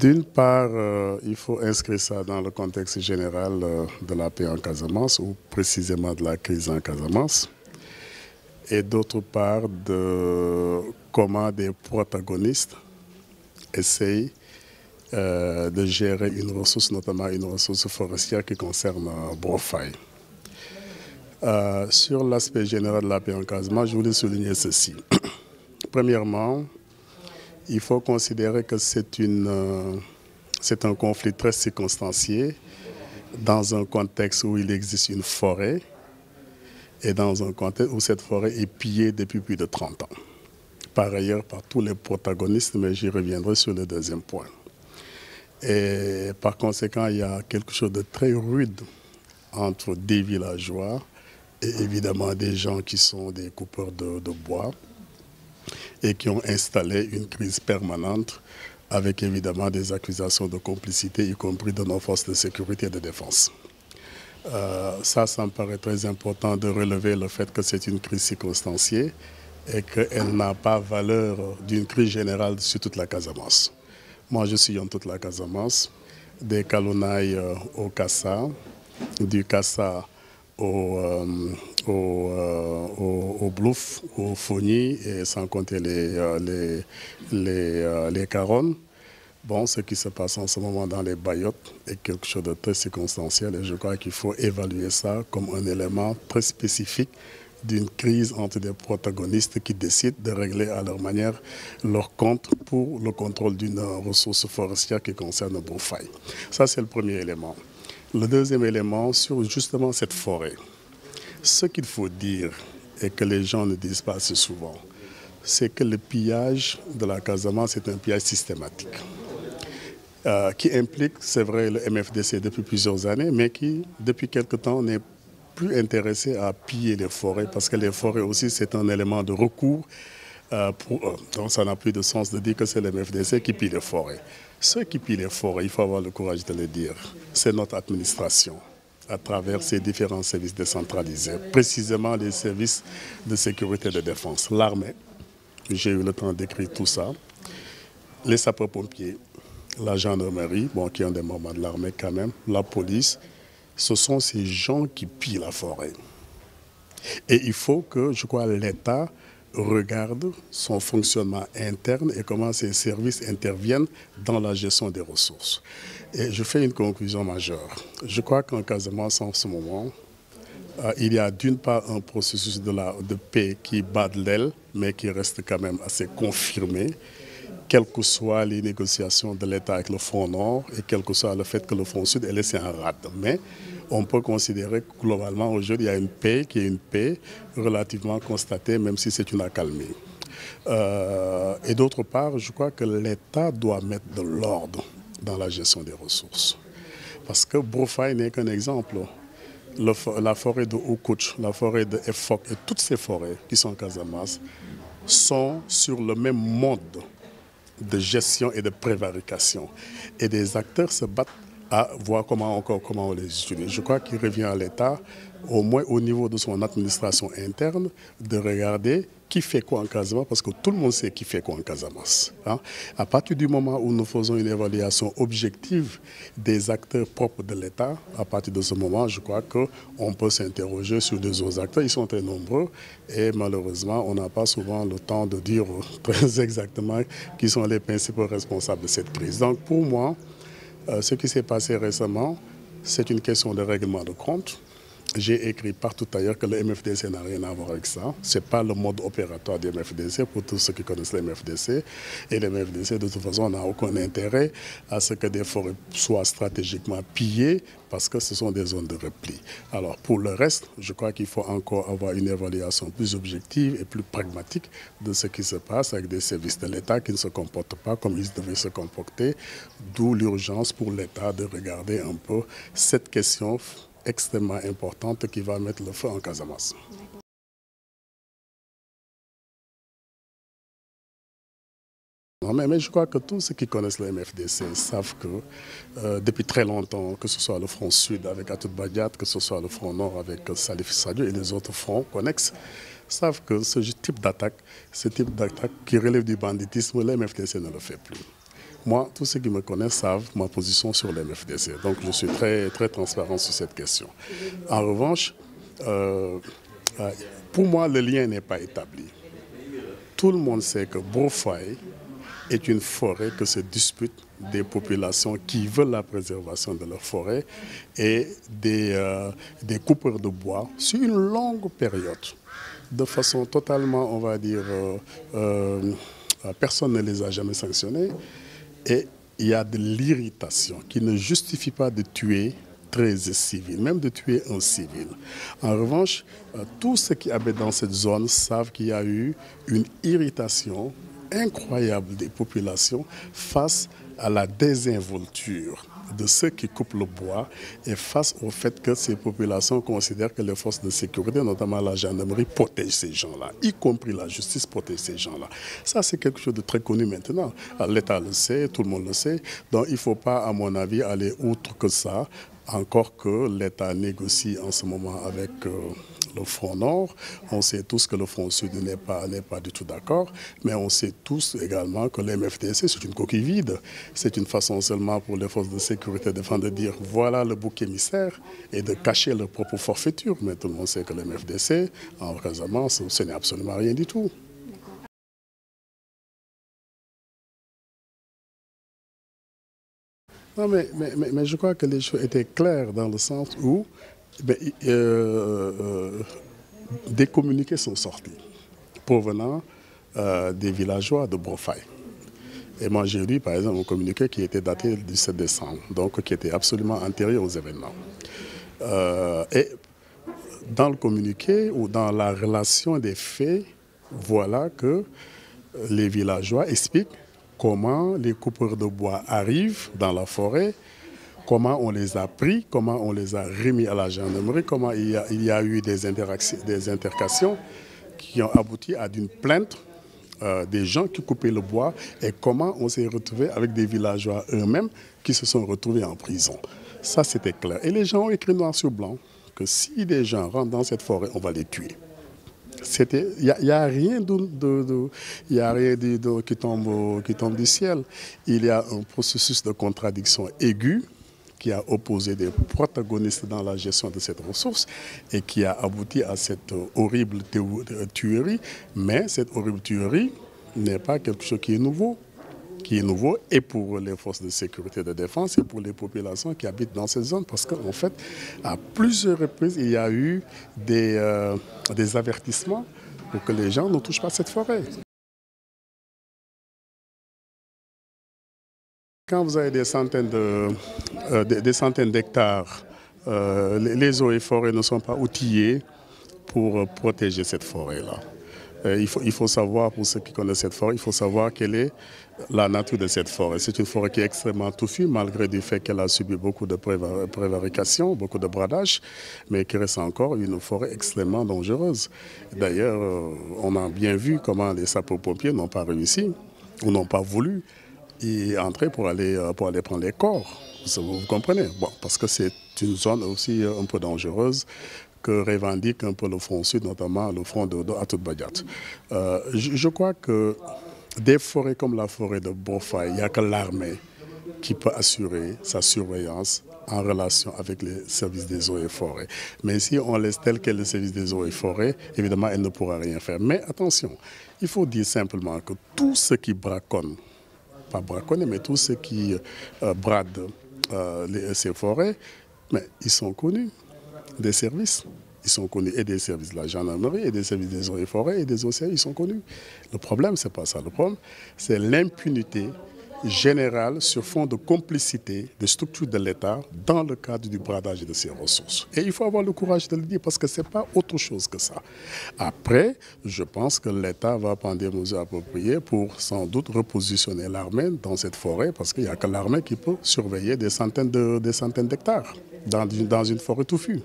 D'une part, il faut inscrire ça dans le contexte général de la paix en Casamance, ou précisément de la crise en Casamance. Et d'autre part, de comment des protagonistes essayent de gérer une ressource, notamment une ressource forestière qui concerne Brofay. Sur l'aspect général de la paix en Casamance, je voulais souligner ceci. Premièrement, il faut considérer que c'est un conflit très circonstancié dans un contexte où il existe une forêt et dans un contexte où cette forêt est pillée depuis plus de 30 ans. Par ailleurs, par tous les protagonistes, mais j'y reviendrai sur le deuxième point. Et par conséquent, il y a quelque chose de très rude entre des villageois et évidemment des gens qui sont des coupeurs de bois et qui ont installé une crise permanente avec évidemment des accusations de complicité, y compris de nos forces de sécurité et de défense. Ça me paraît très important de relever le fait que c'est une crise circonstanciée et qu'elle n'a pas valeur d'une crise générale sur toute la Casamance. Moi, je suis en toute la Casamance, des Kalounaï au Kassa, du Kassa au Blouf, au Fogny, et sans compter les Caronnes. Bon, ce qui se passe en ce moment dans les Bayottes est quelque chose de très circonstanciel et je crois qu'il faut évaluer ça comme un élément très spécifique d'une crise entre des protagonistes qui décident de régler à leur manière leur compte pour le contrôle d'une ressource forestière qui concerne Brofay. Ça, c'est le premier élément. Le deuxième élément, sur justement cette forêt. Ce qu'il faut dire et que les gens ne disent pas assez souvent, c'est que le pillage de la Casamance est un pillage systématique. Qui implique, c'est vrai, le MFDC depuis plusieurs années, mais qui, depuis quelque temps, n'est plus intéressé à piller les forêts, parce que les forêts aussi, c'est un élément de recours pour eux. Donc ça n'a plus de sens de dire que c'est le MFDC qui pille les forêts. Ceux qui pillent les forêts, il faut avoir le courage de le dire, c'est notre administration, à travers ses différents services décentralisés, précisément les services de sécurité et de défense, l'armée, j'ai eu le temps d'écrire tout ça, les sapeurs-pompiers, la gendarmerie, bon, qui ont des membres de l'armée quand même, la police, ce sont ces gens qui pillent la forêt. Et il faut que, je crois, l'État regarde son fonctionnement interne et comment ces services interviennent dans la gestion des ressources. Et je fais une conclusion majeure. Je crois qu'en Casamance, en ce moment, il y a d'une part un processus de paix qui bat de l'aile, mais qui reste quand même assez confirmé, quelles que soient les négociations de l'État avec le Front Nord et quel que soit le fait que le Front Sud est laissé en rade. Mais on peut considérer que globalement, aujourd'hui, il y a une paix qui est une paix relativement constatée, même si c'est une accalmie. Et d'autre part, je crois que l'État doit mettre de l'ordre dans la gestion des ressources. Parce que Brofay n'est qu'un exemple. La forêt de Oukouch, la forêt de Efok et toutes ces forêts qui sont en Casamance sont sur le même mode de gestion et de prévarication. Et des acteurs se battent à voir comment on les utilise. Je crois qu'il revient à l'État, au moins au niveau de son administration interne, de regarder qui fait quoi en Casamance, parce que tout le monde sait qui fait quoi en Casamance. Hein. À partir du moment où nous faisons une évaluation objective des acteurs propres de l'État, à partir de ce moment, je crois qu'on peut s'interroger sur les autres acteurs. Ils sont très nombreux et malheureusement, on n'a pas souvent le temps de dire très exactement qui sont les principaux responsables de cette crise. Donc pour moi, ce qui s'est passé récemment, c'est une question de règlement de compte. J'ai écrit partout ailleurs que le MFDC n'a rien à voir avec ça. Ce n'est pas le mode opératoire du MFDC pour tous ceux qui connaissent le MFDC. Et le MFDC, de toute façon, n'a aucun intérêt à ce que des forêts soient stratégiquement pillées parce que ce sont des zones de repli. Alors pour le reste, je crois qu'il faut encore avoir une évaluation plus objective et plus pragmatique de ce qui se passe avec des services de l'État qui ne se comportent pas comme ils devaient se comporter. D'où l'urgence pour l'État de regarder un peu cette question extrêmement importante qui va mettre le feu en Casamance. Mais je crois que tous ceux qui connaissent le MFDC savent que depuis très longtemps, que ce soit le Front Sud avec Atout Badiat, que ce soit le Front Nord avec Salif Sadio et les autres fronts connexes, savent que ce type d'attaque qui relève du banditisme, le MFDC ne le fait plus. Moi, tous ceux qui me connaissent savent ma position sur les MFDC. Donc, je suis très, très transparent sur cette question. En revanche, pour moi, le lien n'est pas établi. Tout le monde sait que Brofay est une forêt que se disputent des populations qui veulent la préservation de leur forêt et des coupeurs de bois sur une longue période, de façon totalement, on va dire, personne ne les a jamais sanctionnés. Et il y a de l'irritation qui ne justifie pas de tuer 13 civils, même de tuer un civil. En revanche, tous ceux qui habitent dans cette zone savent qu'il y a eu une irritation incroyable des populations face à la désinvolture de ceux qui coupent le bois et face au fait que ces populations considèrent que les forces de sécurité, notamment la gendarmerie, protègent ces gens-là, y compris la justice protège ces gens-là. Ça, c'est quelque chose de très connu maintenant. L'État le sait, tout le monde le sait. Donc, il ne faut pas, à mon avis, aller outre que ça, encore que l'État négocie en ce moment avec le Front Nord. On sait tous que le Front Sud n'est pas du tout d'accord, mais on sait tous également que l'MFDC, c'est une coquille vide. C'est une façon seulement pour les forces de sécurité de dire voilà le bouc émissaire et de cacher leur propre forfaiture. Mais tout le monde sait que l'MFDC, en Casamance, ce n'est absolument rien du tout. Non, mais je crois que les choses étaient claires dans le sens où des communiqués sont sortis provenant des villageois de Brofay. Et moi, j'ai lu, par exemple, un communiqué qui était daté du 7 décembre, donc qui était absolument antérieur aux événements. Et dans le communiqué ou dans la relation des faits, voilà que les villageois expliquent comment les coupeurs de bois arrivent dans la forêt, comment on les a pris, comment on les a remis à la gendarmerie, comment il y a eu des intercations qui ont abouti à une plainte des gens qui coupaient le bois et comment on s'est retrouvé avec des villageois eux-mêmes qui se sont retrouvés en prison. Ça, c'était clair. Et les gens ont écrit noir sur blanc que si des gens rentrent dans cette forêt, on va les tuer. Il n'y a rien, qui tombe du ciel. Il y a un processus de contradiction aiguë qui a opposé des protagonistes dans la gestion de cette ressource et qui a abouti à cette horrible tuerie. Mais cette horrible tuerie n'est pas quelque chose qui est nouveau. Et pour les forces de sécurité et de défense et pour les populations qui habitent dans cette zone. Parce qu'en fait, à plusieurs reprises, il y a eu des avertissements pour que les gens ne touchent pas cette forêt. Quand vous avez des centaines d'hectares, les eaux et forêts ne sont pas outillées pour protéger cette forêt-là. Il faut savoir, pour ceux qui connaissent cette forêt, il faut savoir quelle est la nature de cette forêt. C'est une forêt qui est extrêmement touffue, malgré le fait qu'elle a subi beaucoup de prévarications, beaucoup de bradages, mais qui reste encore une forêt extrêmement dangereuse. D'ailleurs, on a bien vu comment les sapeurs-pompiers n'ont pas réussi ou n'ont pas voulu y entrer pour aller prendre les corps. Vous comprenez? Bon, parce que c'est une zone aussi un peu dangereuse que revendique un peu le Front Sud, notamment le front de Atoute-Badiat. Je crois que des forêts comme la forêt de Brofay, il n'y a que l'armée qui peut assurer sa surveillance en relation avec les services des eaux et forêts. Mais si on laisse tel quel le service des eaux et forêts, évidemment, elle ne pourra rien faire. Mais attention, il faut dire simplement que tous ceux qui braconnent, pas braconner, mais tous ceux qui bradent ces forêts, mais ils sont connus des services. Ils sont connus et des services de la gendarmerie et des services des eaux et forêts et des OCR, ils sont connus. Le problème, ce n'est pas ça. Le problème, c'est l'impunité générale sur fond de complicité des structures de l'État dans le cadre du bradage de ses ressources. Et il faut avoir le courage de le dire parce que ce n'est pas autre chose que ça. Après, je pense que l'État va prendre des mesures appropriées pour sans doute repositionner l'armée dans cette forêt parce qu'il n'y a que l'armée qui peut surveiller des centaines d'hectares dans une forêt touffue.